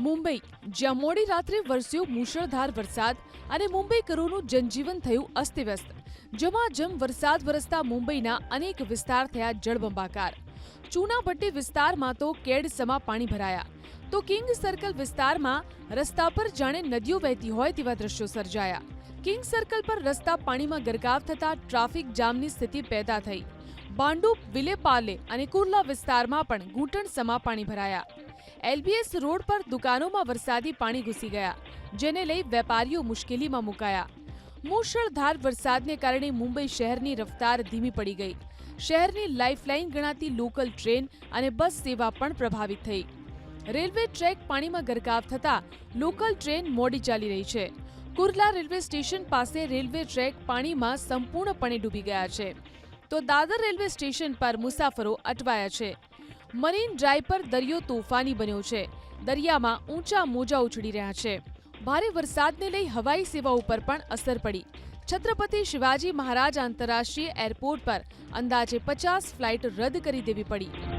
મુંબઈ, જ્યાં મોડી રાત્રે વરસ્યો મુશળધાર વરસાદ અને મુંબઈકરોનું જનજીવન થયું અસ્તવ્યસ્ત. ઝમાઝમ વરસાદ વરસતા મુંબઈના અનેક વિસ્તાર થયા જળબંબાકાર. ચૂનાભટ્ટી વિસ્તારમાં તો કેડસમા પાણી ભરાયા, તો કિંગ સર્કલ વિસ્તારમાં રસ્તા પર જાણે નદીઓ વહેતી હોય તેવા દ્રશ્યો સર્જાયા. કિંગ સર્કલ પર રસ્તા પાણીમાં ગરકાવ થતા ટ્રાફિક જામની સ્થિતિ પેદા થઈ. ભાંડુપ, વિલેપાર્લે અને કુર્લા વિસ્તારમાં પણ ઘૂંટણસમા પાણી ભરાયા. એલબીએસ રોડ પર દુકાનોમાં વરસાદી પાણી ઘૂસી ગયા, જેને લઈ વેપારીઓ મુશ્કેલીમાં મુકાયા. મુશળધાર વરસાદને કારણે મુંબઈ શહેરની રફતાર ધીમી પડી ગઈ. શહેરની લાઇફલાઇન ગણાતી લોકલ ટ્રેન અને બસ સેવા પણ પ્રભાવિત થઈ. રેલવે ટ્રેક પાણીમાં ગરકાવ થતા લોકલ ટ્રેન મોડી ચાલી રહી છે. કુર્લા રેલવે સ્ટેશન પાસે રેલવે ટ્રેક પાણીમાં સંપૂર્ણપણે ડૂબી ગયા છે, તો દાદર રેલવે સ્ટેશન પર મુસાફરો અટવાયા છે. મરીન ડ્રાઈવ પર દરિયો તોફાની બન્યો છે. દરિયામાં ઊંચા મોજા ઉછળી રહ્યા છે. ભારે વરસાદને લઈ હવાઈ સેવાઓ પર પણ અસર પડી. છત્રપતિ શિવાજી મહારાજ આંતરરાષ્ટ્રીય એરપોર્ટ પર અંદાજે 50 ફ્લાઇટ રદ કરી દેવી પડી.